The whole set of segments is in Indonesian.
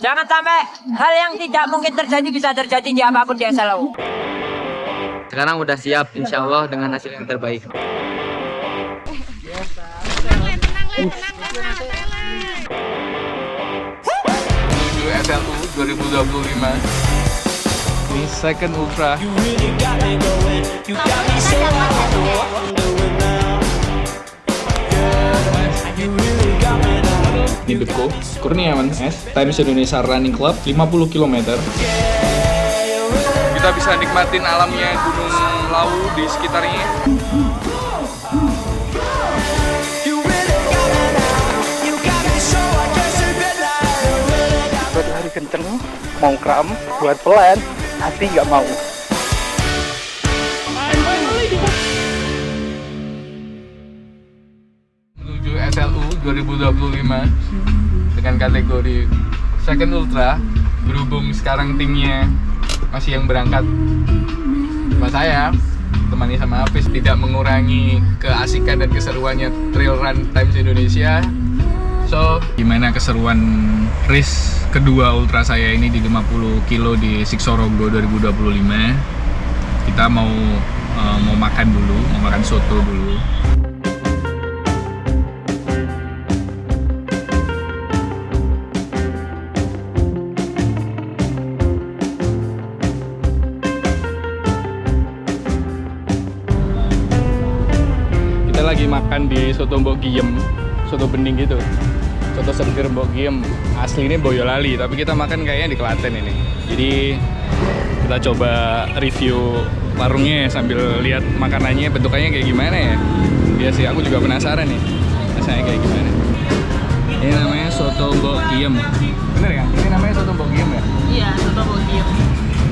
Jangan sampai hal yang tidak mungkin terjadi bisa terjadi di apapun di SLU. Sekarang udah siap, insya Allah dengan hasil yang terbaik. Menuju SLU 2025. Ini second ultra. Ini Beko Kurniawan S, Times Indonesia Running Club 50 km. Kita bisa nikmatin alamnya Gunung Lawu di sekitarnya. Buat lari kenceng, mau kram, buat pelan, hati nggak mau. Menuju SLU 2025 dengan kategori second ultra. Berhubung sekarang timnya masih yang berangkat sama saya, temani sama Hafiz, tidak mengurangi keasikan dan keseruannya trail run Times Indonesia. So, gimana keseruan race kedua ultra saya ini di 50 kilo di Siksorogo 2025? Kita mau makan dulu, mau makan soto dulu. Kita lagi makan di soto Mbok Giem, soto bening gitu. Soto seger Mbok Giem, asli ini Boyolali, tapi kita makan kayaknya di Klaten ini. Jadi kita coba review warungnya sambil lihat makanannya, bentukannya kayak gimana ya. Iya sih, aku juga penasaran nih rasanya kayak gimana. Ini namanya soto Mbok Giem. Bener ya? Ini namanya soto Mbok Giem ya? Iya, soto Mbok Giem.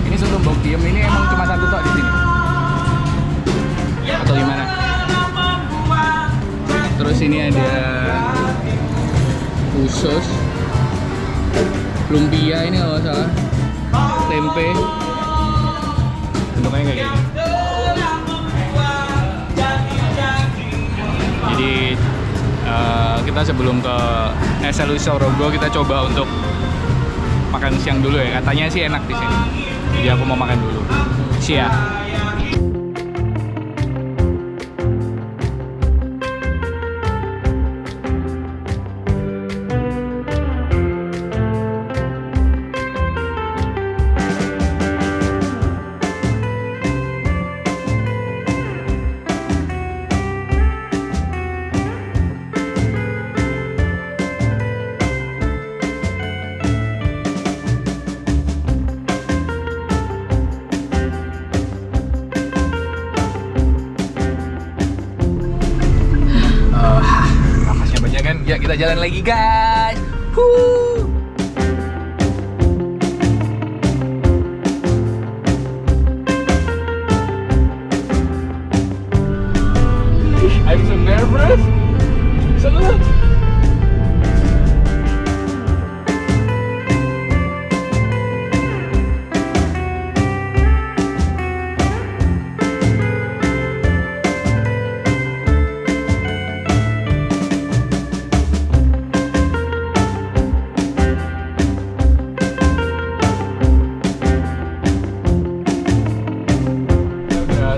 Ini soto Mbok Giem ini emang cuma satu tok di sini? Atau gimana? Terus ini ada usus, lumpia ini kalau nggak salah, tempe, bentuknya kayak gini. Jadi kita sebelum ke SLU Siksorogo kita coba untuk makan siang dulu ya. Katanya sih enak di sini. Jadi aku mau makan dulu. Siap. Nafasnya banyak kan? Ya kita jalan lagi guys. I'm so nervous. Salud.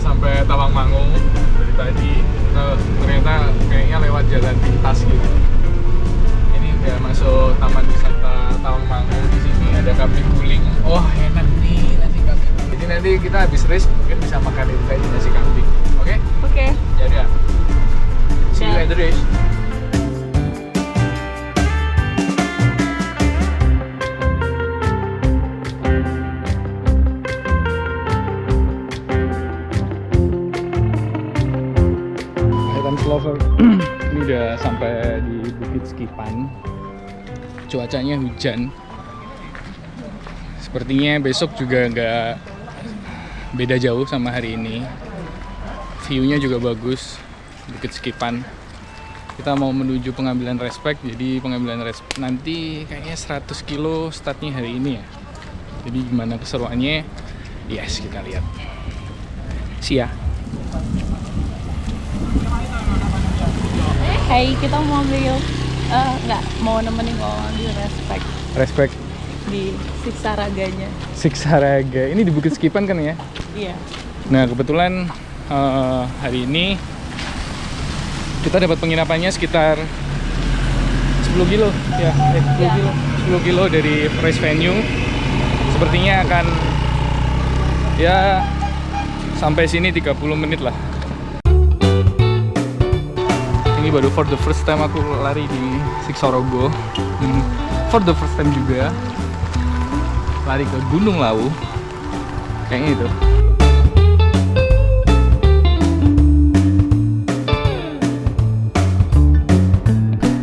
Sampai Tawangmangu dari tadi. Ternyata kayaknya lewat jalan pintas gitu. Ini udah masuk Taman Wisata Tawangmangu. Di sini ada kambing guling. Oh enak nih nasi kambing. Jadi nanti kita habis race mungkin bisa makan itu tadi nasi kambing. Oke? Oke. Ya udah. See you at the race. Lover. Ini udah sampai di Bukit Skipan. Cuacanya hujan. Sepertinya besok juga nggak beda jauh sama hari ini. View-nya juga bagus. Bukit Skipan. Kita mau menuju pengambilan respect. Jadi pengambilan respect nanti kayaknya 100 kilo startnya hari ini ya. Jadi gimana keseruannya? Yes, kita lihat. See ya. Hai, kita mau ambil mau nemenin mau ambil respect. Respect. di Siksa Raganya. Siksa Raga. Ini di Bukit Skipan kan ya? Iya. Nah kebetulan hari ini kita dapat penginapannya sekitar 10 kilo ya, 10 kilo dari race venue. Sepertinya akan ya sampai sini 30 menit lah. Ini baru for the first time aku lari di Siksorogo. For the first time juga lari ke Gunung Lawu. Kayaknya itu.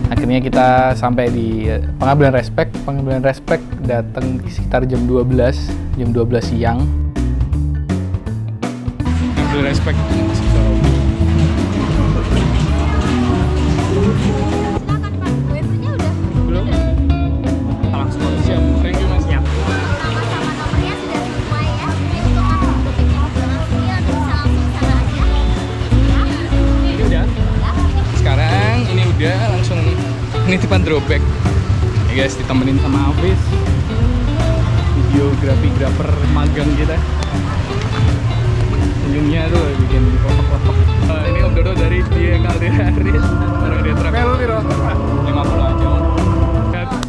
Akhirnya kita sampai di pengambilan respect. Pengambilan respect datang sekitar jam 12 siang. Pengambilan respect Siksorogo. Belum? Langsung siap. Thank you Mas. Siap. Ini udah. Sekarang ini udah langsung penitipan drawback. Ya guys, ditemenin sama Hafiz, videografer magang kita. Senyumnya tuh bikin kotak-kotak. Ini Om Dodo dari dia Kaldeharis. Barang dia truk. Melu piro? 50 aja.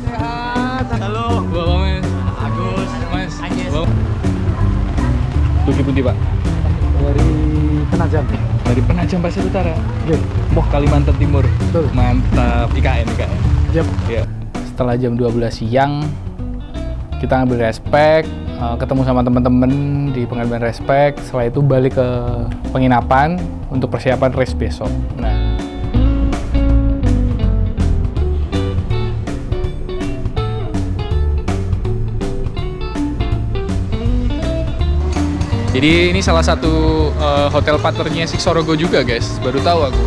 Sehat. Halo. Bapak Mas. Agus. Mas. Bapak. Putih-putih Pak. Dari Penajam. Dari Penajam Pasir Utara. Wah, Kalimantan Timur. Betul. Mantap. IKN. Yap. Ya. Setelah jam 12 siang kita ngambil respect, ketemu sama teman-teman di pengambilan respect. Setelah itu balik ke penginapan untuk persiapan race besok. Nah, jadi ini salah satu hotel partnernya Siksorogo juga guys, baru tahu aku.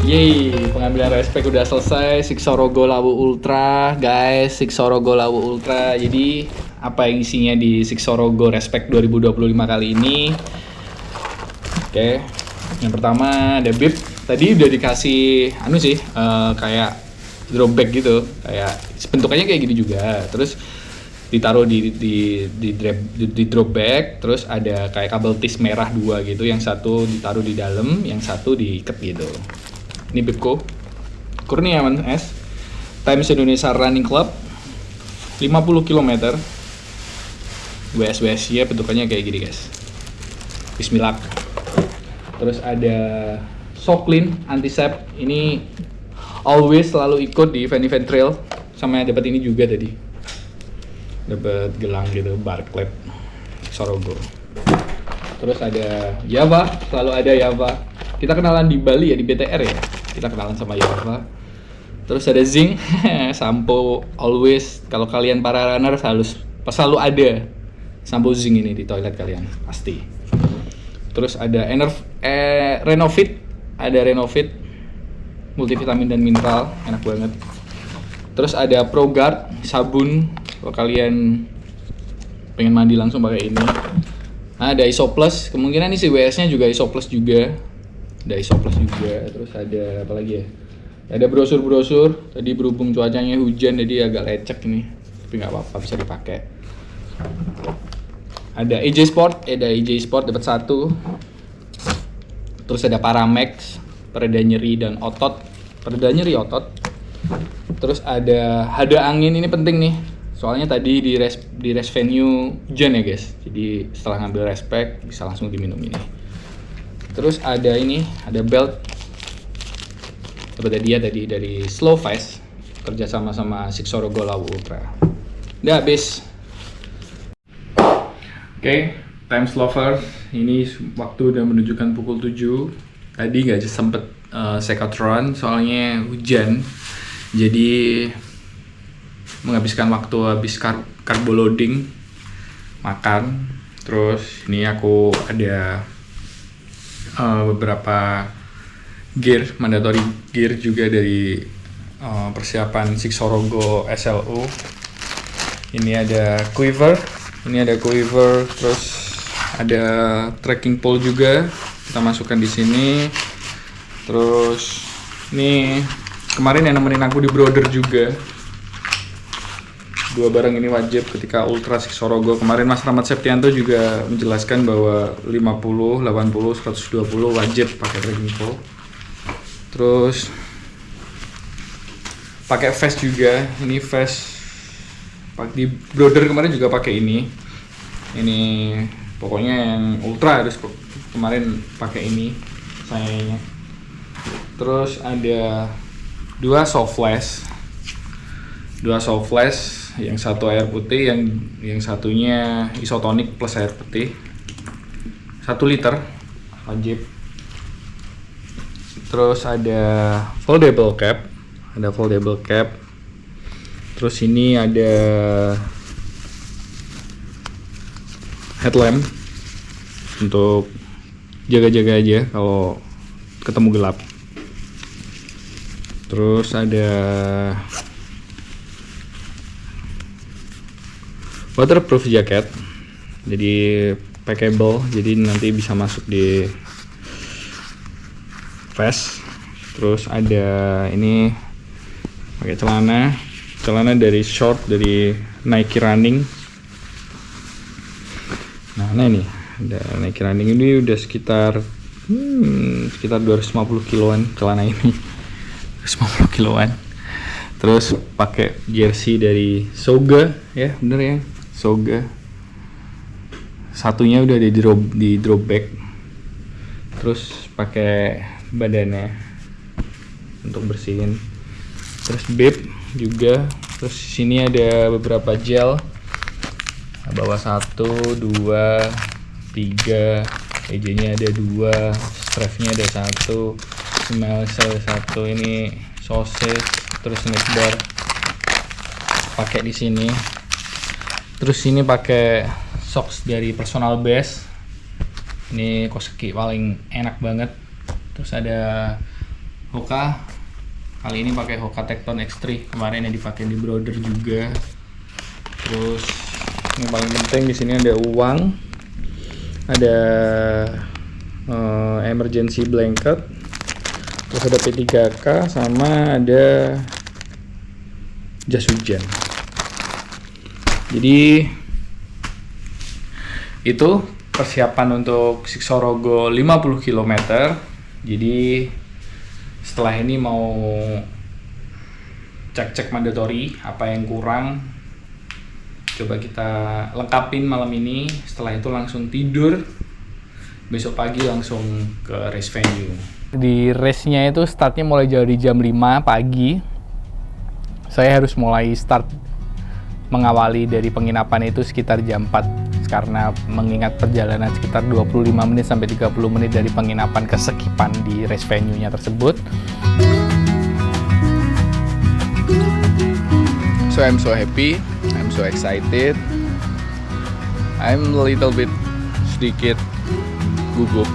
Yeay, pengambilan respect udah selesai. Siksorogo Lawu Ultra guys, Siksorogo Lawu Ultra. Jadi apa yang isinya di Siksorogo Respect 2025 kali ini? Oke, yang pertama ada bib. Tadi udah dikasih kayak drawback gitu, kayak bentukannya kayak gini juga. Terus ditaruh di drawback, terus ada kayak kabel tis merah 2 gitu, yang satu ditaruh di dalam, yang satu diikat gitu. Ini bibku Kurniawan S Times Indonesia Running Club 50 km WS ya, bentukannya kayak gini guys. Bismillah. Terus ada Soklin Antisep, ini always selalu ikut di event-event trail. Sama yang dapat ini juga tadi, dapat gelang gitu, Barclay Siksorogo. Terus ada Yava, selalu ada Yava. Kita kenalan di Bali ya, di BTR ya, kita kenalan sama Yava. Terus ada Zing, sampo always, kalau kalian para runner selalu ada sampo Zing ini di toilet kalian, pasti. Terus ada Renovit, ada Renovit multivitamin dan mineral, enak banget. Terus ada ProGuard, sabun kalau kalian pengen mandi langsung pakai ini. Nah, ada Isoplus, kemungkinan isi WS-nya juga Isoplus juga. Ada Isoplus juga. Terus ada apa lagi ya? Ada brosur-brosur. Tadi berhubung cuacanya hujan jadi agak lecek ini, tapi nggak apa-apa, bisa dipakai. Ada EJ Sport, dapat 1. Terus ada Paramex, pereda nyeri dan otot, pereda nyeri otot. Terus ada hada angin, ini penting nih, soalnya tadi di race venue hujan ya guys, jadi setelah ngambil respect bisa langsung diminum ini. Terus ada ini, ada belt, dapat dia tadi dari Slow Fast, kerja sama Siksorogo Lawu Ultra. Udah habis. Oke, Times Lovers, ini waktu udah menunjukkan pukul 7. Tadi nggak sempet sekatron soalnya hujan, jadi menghabiskan waktu habis carbo loading, makan. Terus ini aku ada beberapa gear, mandatory gear juga dari persiapan Siksorogo SLU. Ini ada quiver, terus ada trekking pole juga kita masukkan di sini. Terus ini kemarin yang nemenin aku di Brother juga, dua barang ini wajib ketika Ultra Siksorogo. Kemarin Mas Rahmat Septianto juga menjelaskan bahwa 50, 80, 120 wajib pakai trekking pole. Terus pakai vest juga. Ini vest di Brother kemarin juga pakai ini. Ini pokoknya yang Ultra harus kemarin pakai ini sayanya. Terus ada dua soft flash, yang satu air putih, yang satunya isotonic plus air putih, 1 liter wajib. Terus ada foldable cap, terus ini ada headlamp untuk jaga-jaga aja kalau ketemu gelap. Terus ada waterproof jacket, jadi packable, jadi nanti bisa masuk di vest. Terus ada ini pakai celana dari short dari Nike Running. Nah ini ada Nike Running ini udah sekitar 250 kiloan celana ini. 150 kiloan. Terus pakai jersey dari Soga, ya bener ya, Soga. Satunya udah di drop bag. Terus pakai badannya untuk bersihin. Terus bib juga. Terus sini ada beberapa gel. Bawa 1, 2, 3. EJ-nya ada 2, strapnya ada 1, smelser 1, ini sosis, terus snack bar pakai di sini. Terus ini pakai socks dari Personal Best, ini Koseki paling enak banget. Terus ada Hoka, kali ini pakai Hoka Tecton X3, kemarin yang dipakai di Brother juga. Terus yang paling penting di sini ada uang, ada emergency blanket, terus ada P3K, sama ada jas hujan. Jadi itu persiapan untuk Siksorogo 50 km. Jadi setelah ini mau cek-cek mandatory, apa yang kurang coba kita lengkapin malam ini. Setelah itu langsung tidur, besok pagi langsung ke race venue. Di race-nya itu startnya mulai dari jam 5 pagi. Saya harus mulai start mengawali dari penginapan itu sekitar jam 4, karena mengingat perjalanan sekitar 25 menit sampai 30 menit dari penginapan ke Sekipan di race venue-nya tersebut. So I'm so happy, I'm so excited. I'm a little bit sedikit gugup.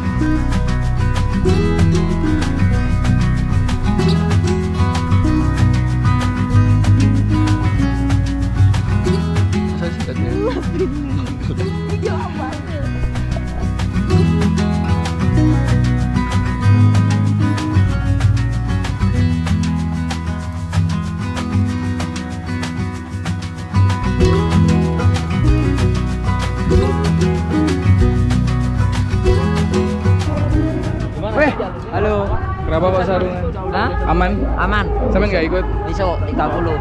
Halo. Kenapa Pak Sarungan? Hah? Aman? Aman. Sampean nggak ikut? Besok 30.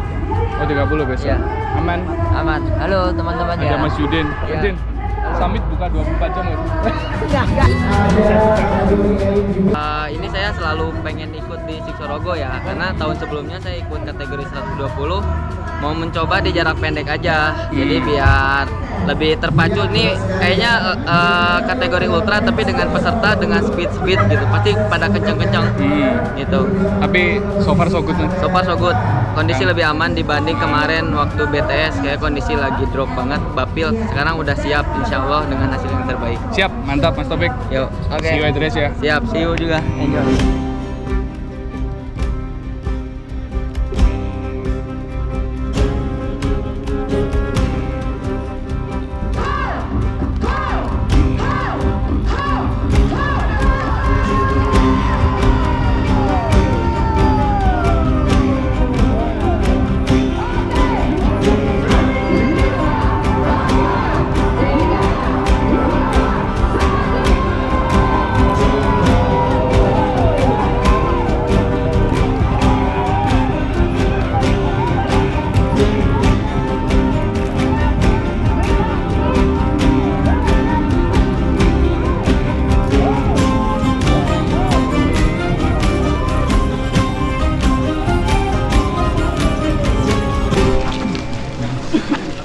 Oh 30 besok? Ya. Aman? Aman. Halo teman-teman ya. Ada Mas Yudin. Ya. Yudin, Summit buka 24 jam ya? Ini saya selalu pengen ikut di Siksorogo ya, karena tahun sebelumnya saya ikut kategori 120, mau mencoba di jarak pendek aja, jadi biar lebih terpacu. Ini kayaknya kategori ultra tapi dengan peserta dengan speed gitu, pasti pada kenceng-kenceng gitu. Tapi so far so good. So far so good, kondisi lebih aman dibanding kemarin waktu BTS, kayak kondisi lagi drop banget, bapil. Sekarang udah siap insya Allah dengan hasil yang terbaik. Siap, mantap Mas Topik. Yuk, oke. See you at the race ya. Siap, see you juga. Enjoy.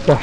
Wah.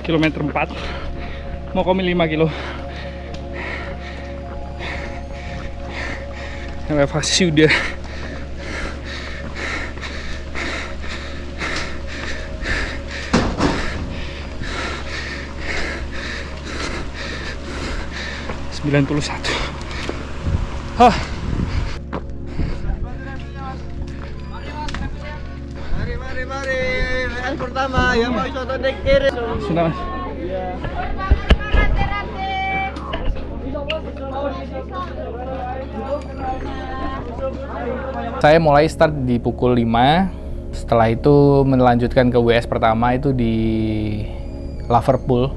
Kilometer 4 mau komil 5 kilo elevasi udah (91). Hah. Mari. Yang pertama yang mau soto dek kiri. Sudah, Mas. Saya mulai start di pukul 5. Setelah itu melanjutkan ke WS pertama itu di Liverpool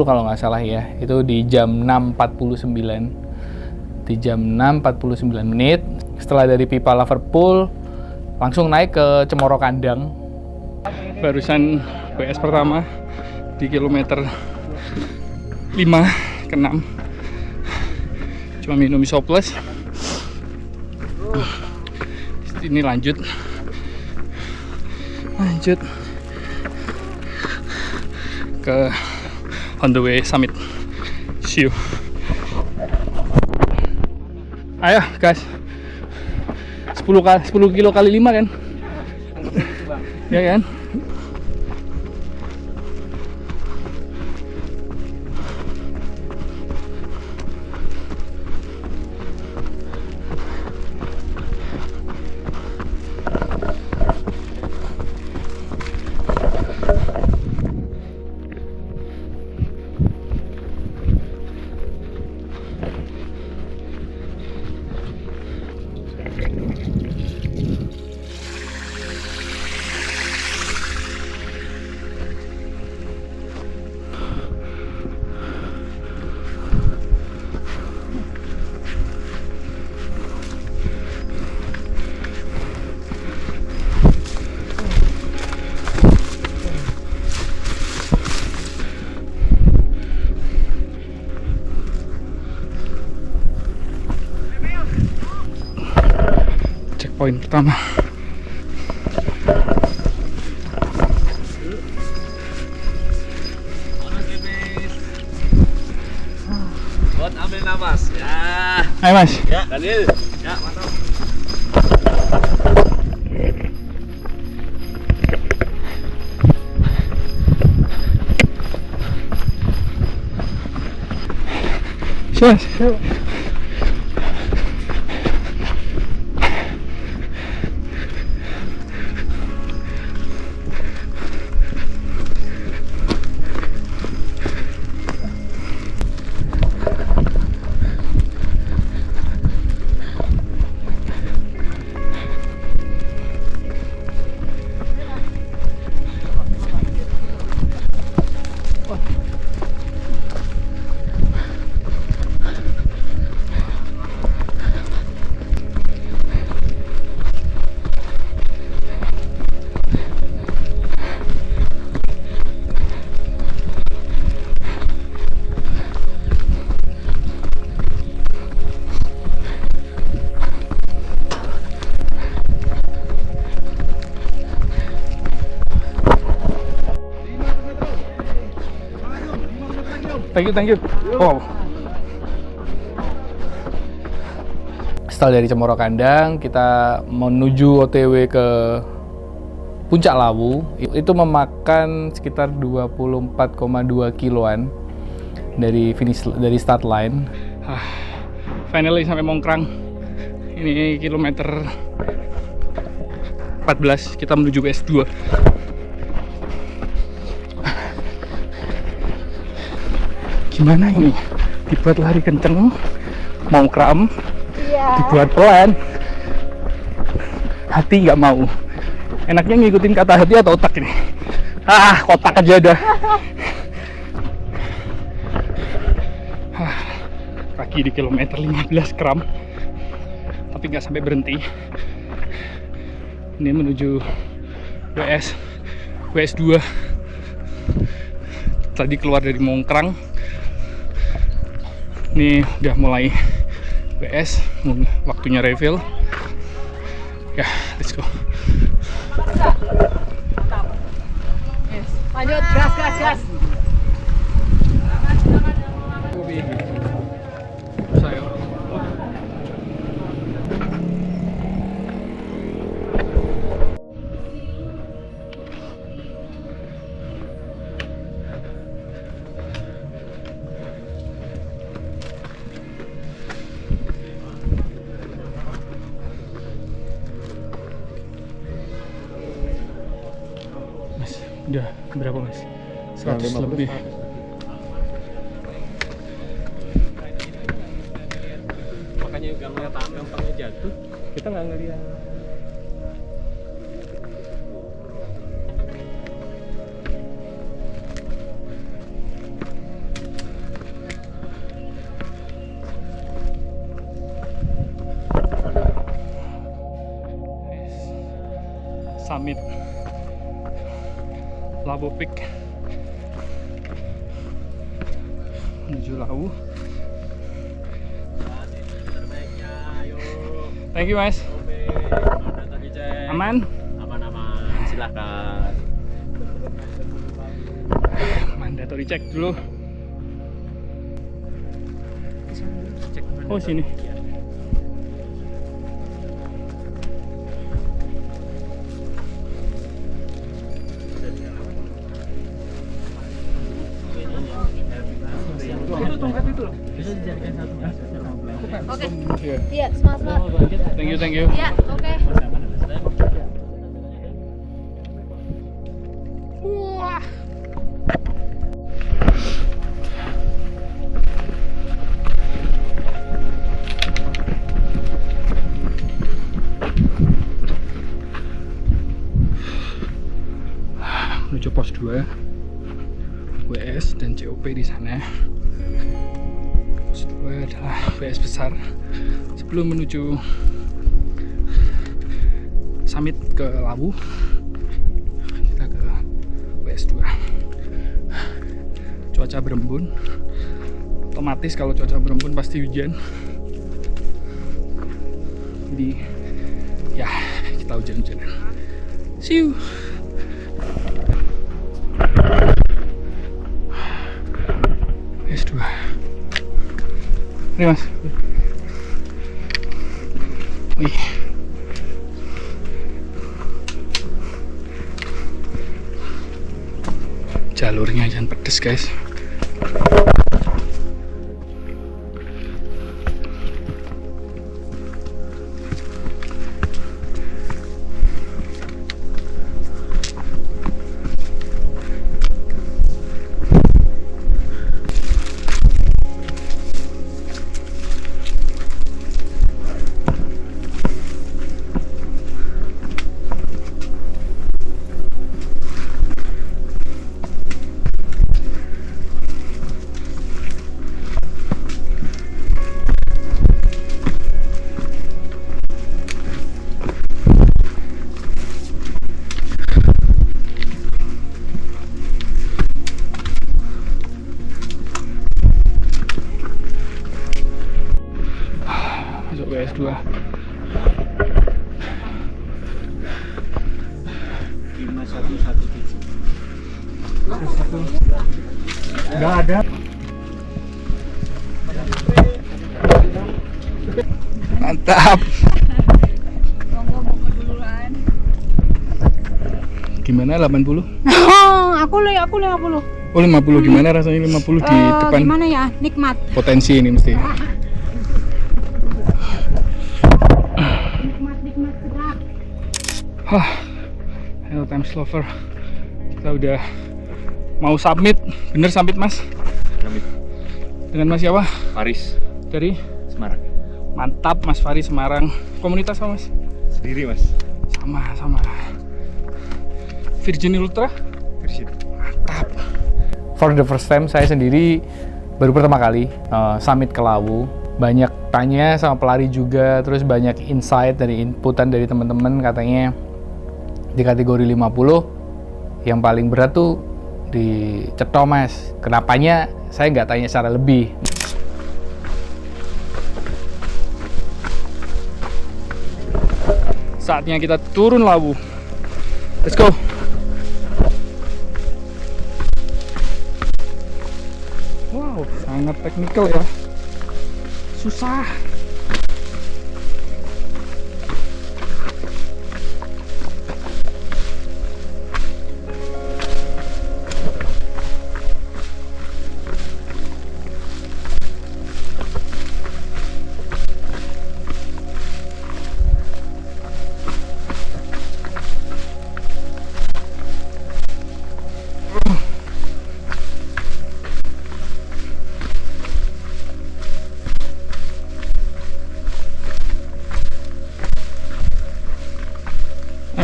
kalau nggak salah ya. Itu di jam 6.49. Di jam 6.49 menit. Setelah dari pipa Liverpool langsung naik ke Cemoro Kandang. Barusan WS pertama di kilometer 5 ke 6. Cuma minum isoples. Ini lanjut ke on the way summit. See you. Ayo guys, 10 kilo kali 5 kan? Ya kan? Poin pertama. Buat ambil nafas. Ya. Ayo Mas. Ya, Daniel. Ya, mantap. Mas. Thank you. Wow. Setelah dari Cemoro Kandang, kita menuju OTW ke Puncak Lawu. Itu memakan sekitar 24,2 kiloan dari start line. Finally sampai Mongkrang. Ini kilometer 14, kita menuju ke S2. Gimana ini? Dibuat lari kenceng, mau kram, dibuat pelan, hati nggak mau. Enaknya ngikutin kata hati atau otak ini? Otak aja dah. Kaki di kilometer 15 kram, tapi nggak sampai berhenti. Ini menuju WS 2. Tadi keluar dari Mongkrang, ini udah mulai WS, waktunya refill. Ya, let's go. Lanjut, gas. Mas, udah berapa mas? 100 lebih. Makanya gampangnya jatuh. Kita nggak ngeliat. Summit Labu Peak menuju Lawu. Thank you mas. Aman? Aman, silakan. Mandatory check dulu. Oh sini. Oke. Iya. Iya, semangat. Thank you. Iya, oke. Wah. Menuju pos 2 WS dan COP di sana. Pos 2 adalah WS besar sebelum menuju summit ke Lawu. Kita ke WS 2. Cuaca berembun, otomatis kalau cuaca berembun pasti hujan, jadi ya kita hujan-hujanan. See you. S2. Ini mas. Wih. Jalurnya jangan pedes guys. Masuk WS2. Nggak ada. Mantap. Gimana 80? Aku 50. Oh 50, gimana rasanya 50 di depan? Gimana ya? Nikmat. Potensi ini mesti. Nikmat sedap. Hello Times Lover. Kita udah mau summit. Bener summit mas? Dengan Mas siapa? Faris Dari Semarang. mantap, Mas Faris Semarang. Komunitas apa, Mas? Sendiri Mas. Sama. Virgin Ultra? Virgin. Mantap. For the first time saya sendiri baru pertama kali summit ke Lawu. Banyak tanya sama pelari juga, terus banyak insight dari inputan dari teman-teman. Katanya di kategori 50 yang paling berat tuh di Cetho, Mas. Kenapanya saya nggak tanya secara lebih. Saatnya kita turun Lawu. Let's go. Wow, sangat teknikal ya. Susah.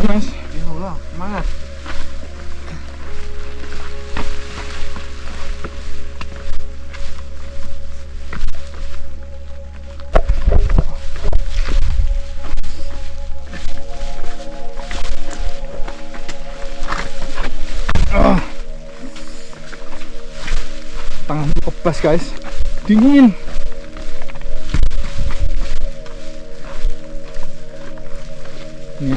Mas. Ya Allah, semangat. Tanganku kebas guys, dingin. Ini.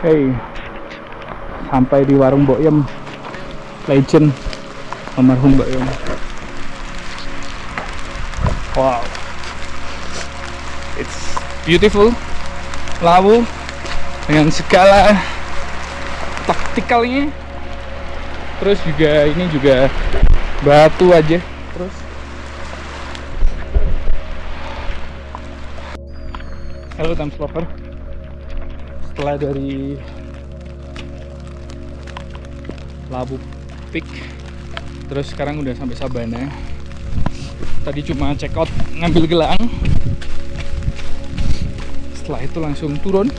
Hey, sampai di warung Mbok Yem, legend almarhum Mbok Yem. Wow, it's beautiful. Lawu dengan segala taktikalnya. Terus juga ini juga batu aja. Terus halo Times Lover. Setelah dari Lawu Peak, terus sekarang udah sampai Sabana. Tadi cuma check out ngambil gelang, setelah itu langsung turun.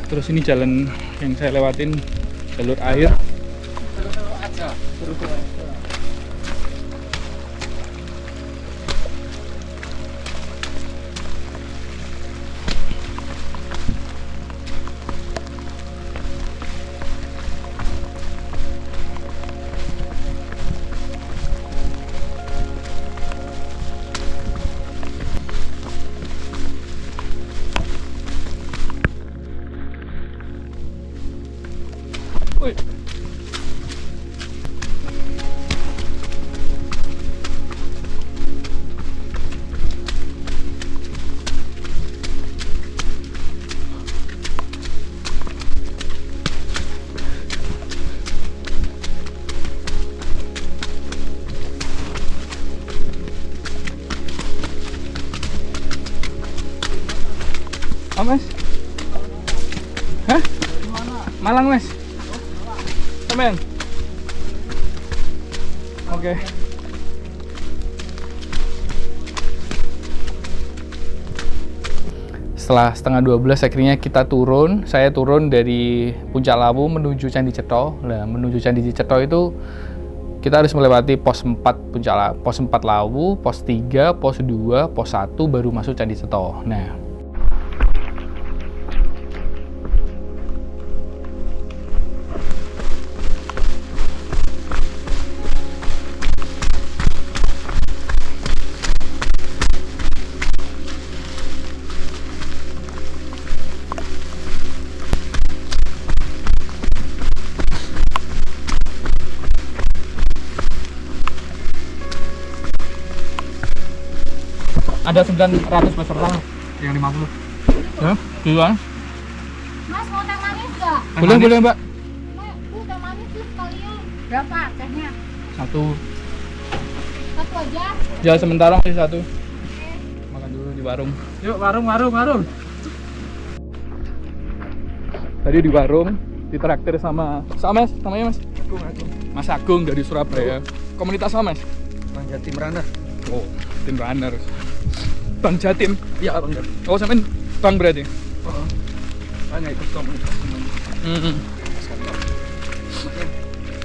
Terus ini jalan yang saya lewatin jalur air. Wih. Oh, Mas? Hah? Malang, Mas? Temen? Oke. Setelah setengah 12 akhirnya kita turun. Saya turun dari Puncak Lawu menuju Candi Cetho. Nah, menuju Candi Cetho itu kita harus melewati pos 4 pos 4 Lawu, pos 3, pos 2, pos 1 baru masuk Candi Cetho. Nah, ada 900 peserta, yang 50. Ya, duluan. Mas mau teh manis nggak? Boleh, boleh Mbak. Tuh teh manis tuh sekalian. Berapa tehnya? Satu. Satu aja. Ya sementara masih satu. Makan dulu di warung. Yuk warung. Tadi di warung ditraktir sama Mas, namanya Mas? Agung. Mas Agung dari Surabaya. Komunitas apa Mas? Bang Jatim Runner. Oh, tim runner. Bang Jatim. Iya, Bang Jatim. Oh, sampean Bang berarti. Hanya ikut komunitas semuanya.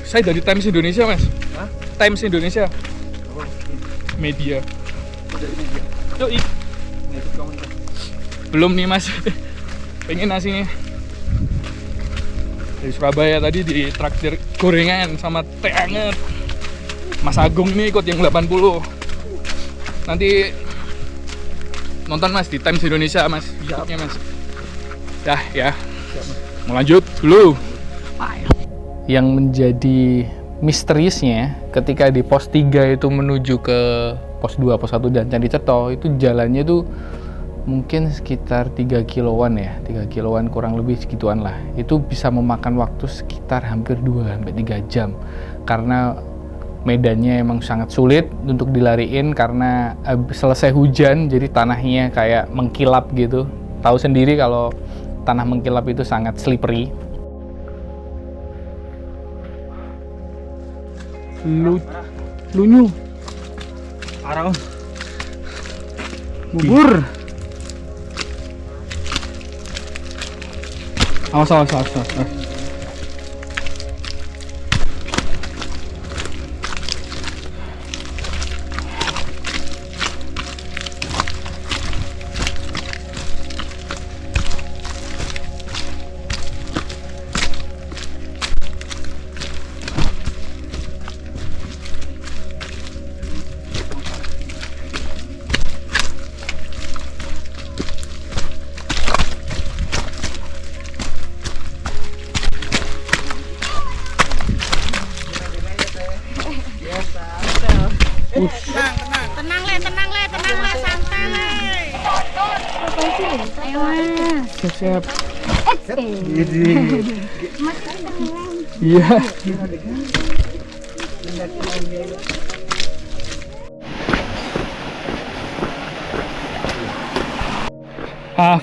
Saya dari Times Indonesia, Mas. Hah? Times Indonesia. Oh, Media. dari media. Yuk, Ikut komunitas. belum nih Mas. Pengen nasinya. Dari Surabaya tadi di traktir gorengan sama teh anget. Mas Agung nih ikut yang 80. Nanti nonton Mas di Times Indonesia Mas. Ikutnya Mas. Dah ya. Mau lanjut dulu. Yang menjadi misteriusnya ketika di pos 3 itu menuju ke pos 2, pos 1 dan Candi Cetho, itu jalannya tuh mungkin sekitar 3 kiloan ya, 3 kiloan kurang lebih segituan lah. Itu bisa memakan waktu sekitar hampir 2-3 jam karena medannya emang sangat sulit untuk dilariin karena selesai hujan jadi tanahnya kayak mengkilap gitu. Tahu sendiri kalau tanah mengkilap itu sangat slippery. Lunyu. Arang. Bubur. Awas. Tenang le, santai le. Siap. Jadi. Iya.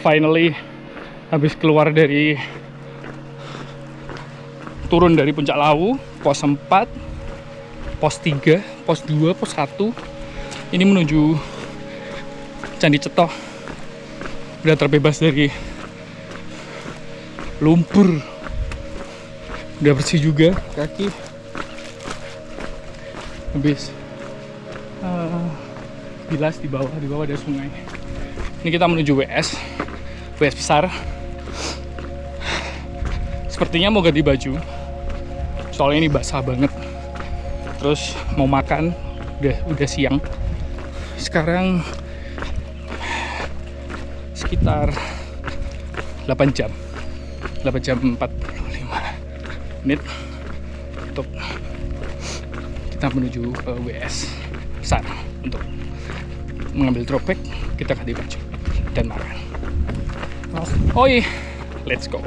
Finally habis keluar dari turun dari Puncak Lawu, pos 4, pos 3, pos 2, pos 1. Ini menuju Candi Cetho. Udah terbebas dari lumpur. Udah bersih juga kaki. Habis bilas di bawah ada sungai. Ini kita menuju WS besar. Sepertinya mau ganti baju. Soalnya ini basah banget. Terus mau makan, udah siang. Sekarang sekitar 8 jam 45 menit untuk kita menuju ke WS besar untuk mengambil dropback, kita ganti baju dan makan. Oi, let's go.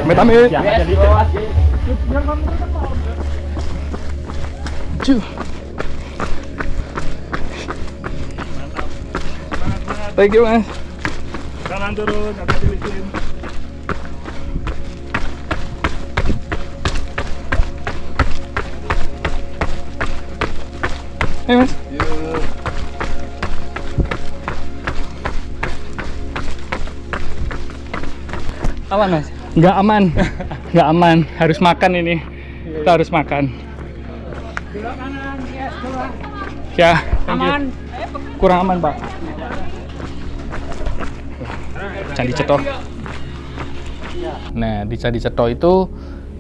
Amit-amit. Cu. Thank you Mas. Kanan turun, hati-hati licin. Hey Mas. Aman Mas? Nggak aman. Nggak aman. Harus makan ini. Kita harus makan. Ya, aman. Kurang aman Pak. Candi Cetho. Nah, di Candi Cetho itu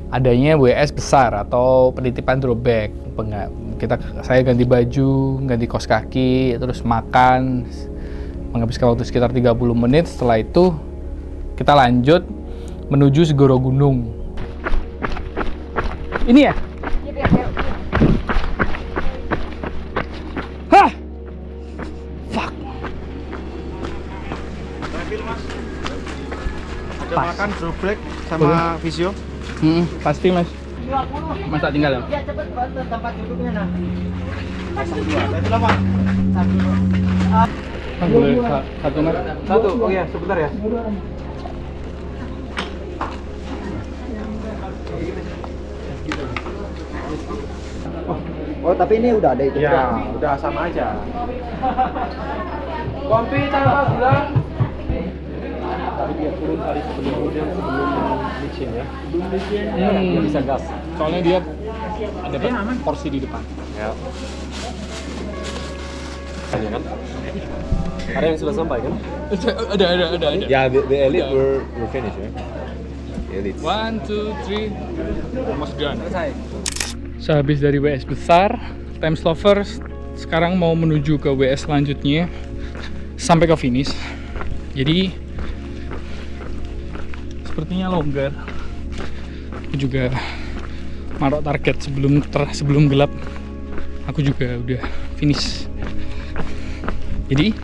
adanya WS besar atau penitipan dropback. Saya ganti baju, ganti kaos kaki, terus makan, menghabiskan waktu sekitar 30 menit. Setelah itu kita lanjut menuju Segoro Gunung. Ini ya? silakan drop break sama visio. Pasti mas. Mas tak tinggal ya? Ya cepet banget tempat duduknya nah. Boleh satu mas. Satu, oh ya, sebentar ya. Oh, tapi ini udah ada itu. Ya, udah sama aja. Kompi tanpa gula. Tapi dia turun hari sebelum hujan, sebelum licin ya. Dia bisa gas. Soalnya dia ada porsi di depan. Ya. Ada kan? Ada yang sudah sampai kan? Ada. Ya, the elite were finished ya. Elite. 1, 2, 3, almost done. Sehabis dari WS besar, Time Lovers sekarang mau menuju ke WS selanjutnya sampai ke finish. Jadi sepertinya longgar. Aku juga marok target sebelum gelap. Aku juga udah finish. Jadi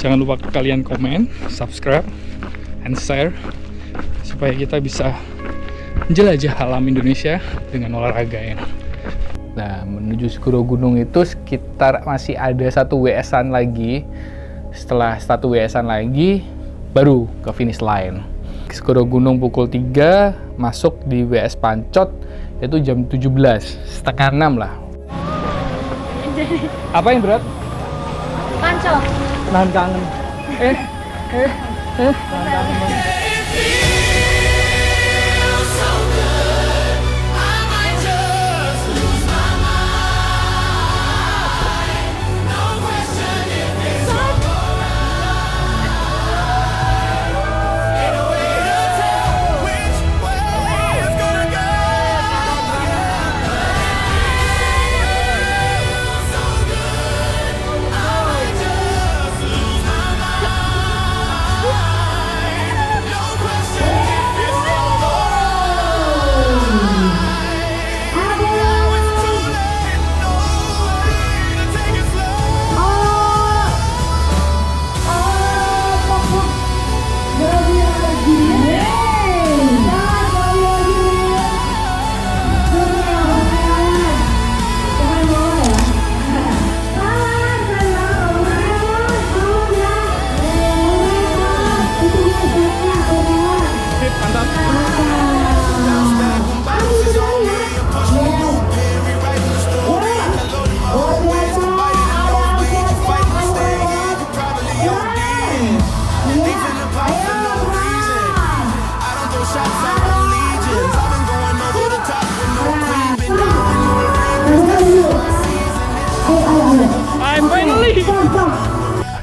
jangan lupa kalian komen, subscribe, and share supaya kita bisa menjelajah alam Indonesia dengan olahraga ya. Nah, menuju Segoro Gunung itu sekitar masih ada satu WS-an lagi. Setelah satu WS-an lagi baru ke finish line. Segoro Gunung pukul 3, masuk di WS Pancot itu jam 17, setengah 6 lah. Apa yang berat? Panco. Nahan kangen. Nahan kangen.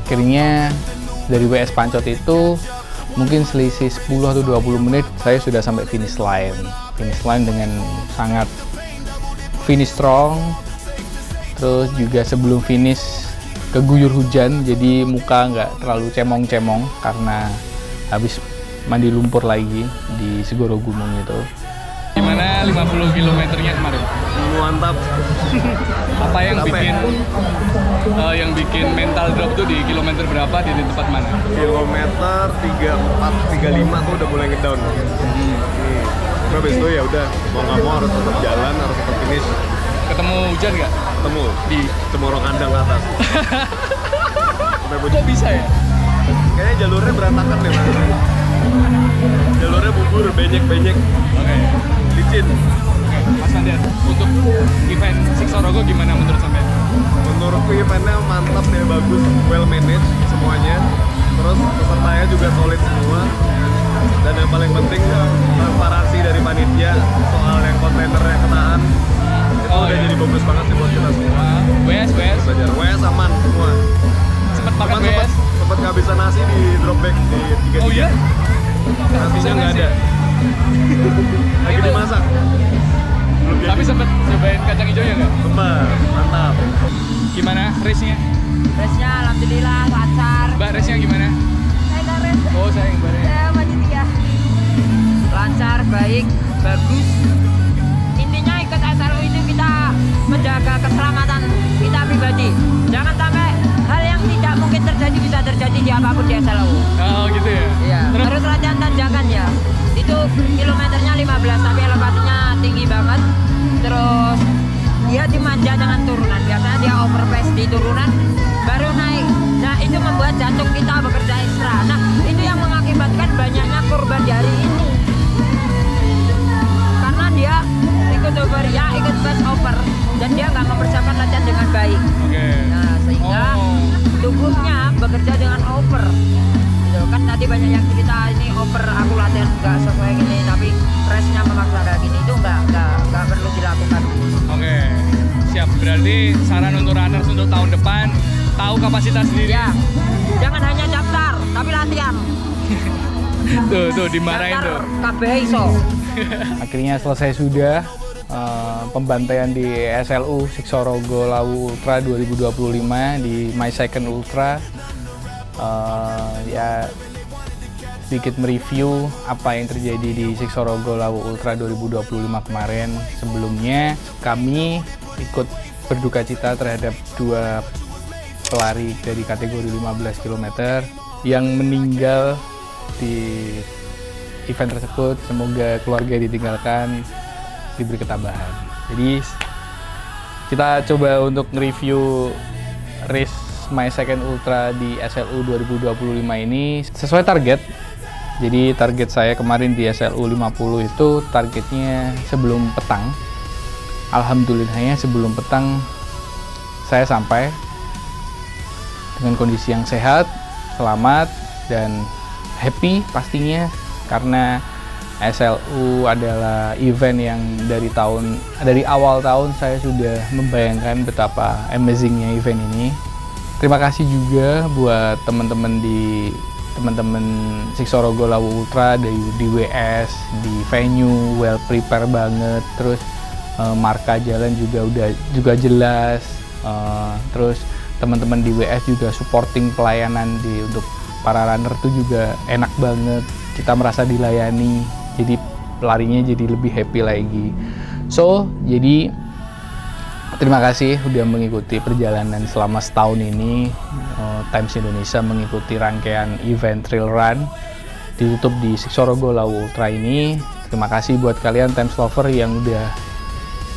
Akhirnya dari WS Pancot itu mungkin selisih 10 atau 20 menit saya sudah sampai finish line. Finish line dengan sangat finish strong. Terus juga sebelum finish keguyur hujan, jadi muka nggak terlalu cemong-cemong karena habis mandi lumpur lagi di Segoro Gunung itu. Gimana 50 km-nya kemarin? Mantap. Apa yang bikin mental drop tuh di kilometer berapa, di tempat mana? Kilometer 34, 35 tuh udah mulai ngedown. Tapi habis itu ya udah mau nggak mau harus tetap jalan, harus tetap finish. Ketemu hujan nggak? Ketemu di Cemoro Kandang atas. Kok bisa ya? Kayaknya jalurnya berantakan deh, Mas. Jalurnya bubur, benyek-benyek. Oke. Licin. Mas Andian, untuk event Siksorogo gimana menurut sampean? Menurutku eventnya mantap deh, bagus, well managed semuanya. Terus pesertanya juga solid semua. Dan yang paling penting transparansi dari panitia soal yang kontainernya kenaan. Itu udah jadi bagus banget sih buat kita semua. WS Belajar WS aman semua. sempet makan Cuman WS. sempet kehabisan nasi di drop bag di 3. Oh iya? Nasinya nggak ada. Lagi dimasak. Belum jadi. Tapi sempet cobain kacang hijaunya nggak? Sempet, mantap. Gimana race-nya? Race-nya alhamdulillah lancar. Mbak race-nya gimana? Saya nggak res. Oh saya yang bareng. Saya panitia. Lancar, baik, bagus. Intinya ikut SLU ini kita menjaga keselamatan kita pribadi. Jangan sampai hal yang tidak mungkin terjadi terjadi bisa terjadi di apapun di SLU. Oh gitu ya. Iya. Terus latihan tanjakan ya. Itu kilometernya 15 tapi elevasinya tinggi banget. Terus dia dimanja dengan turunan. Biasanya dia overpace di turunan baru naik. Nah, itu membuat jantung kita bekerja ekstra. Nah, itu yang mengakibatkan banyaknya korban di hari ini. Karena dia ikut euforia, ikut fast over dan dia nggak mempersiapkan latihan dengan baik. Oke. Nah, sehingga tubuhnya bekerja dengan over. Gitu. Kan tadi banyak yang cerita ini over, aku latihan nggak sesuai gini, tapi restnya memaksa kayak gini, itu nggak perlu dilakukan. Oke. Siap. Berarti saran untuk runners untuk tahun depan tahu kapasitas diri. Ya, jangan hanya daftar, tapi latihan. Tuh dimarahin tuh. KBH iso. Akhirnya selesai sudah pembantaian di SLU Siksorogo Lawu Ultra 2025 di My Second Ultra. Ya sedikit mereview apa yang terjadi di Siksorogo Lawu Ultra 2025 kemarin. Sebelumnya kami ikut berduka cita terhadap 2 pelari dari kategori 15 km yang meninggal di event tersebut. Semoga keluarga yang ditinggalkan diberi ketabahan. Jadi kita coba untuk nge-review race My Second Ultra di SLU 2025 ini sesuai target. Jadi target saya kemarin di SLU 50 itu targetnya sebelum petang. Alhamdulillahnya sebelum petang saya sampai dengan kondisi yang sehat, selamat, dan happy pastinya, karena SLU adalah event yang dari awal tahun saya sudah membayangkan betapa amazingnya event ini. Terima kasih juga buat teman-teman Siksorogo Lawu Ultra di WS, di venue well prepare banget, terus marka jalan juga jelas, terus teman-teman di WS juga supporting pelayanan untuk para runner tuh juga enak banget, kita merasa dilayani, jadi pelarinya jadi lebih happy lagi. So, jadi terima kasih udah mengikuti perjalanan selama setahun ini. Times Indonesia mengikuti rangkaian event trail run ditutup di Siksorogo Lawu Ultra ini. Terima kasih buat kalian Times Lover yang udah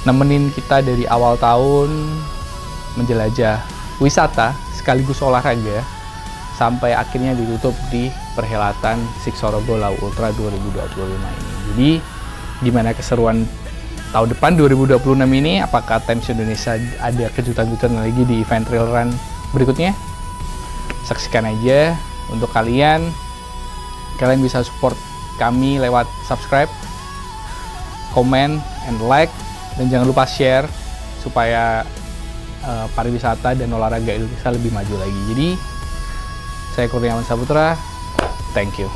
nemenin kita dari awal tahun menjelajah wisata sekaligus olahraga sampai akhirnya ditutup di perhelatan Siksorogo Lawu Ultra 2025 ini. Jadi gimana keseruan tahun depan 2026 ini? Apakah Times Indonesia ada kejutan-kejutan lagi di event trail run berikutnya? Saksikan aja. Untuk kalian bisa support kami lewat subscribe, comment, and like, dan jangan lupa share supaya pariwisata dan olahraga Indonesia lebih maju lagi. Jadi saya Kurniawan Saputra, thank you.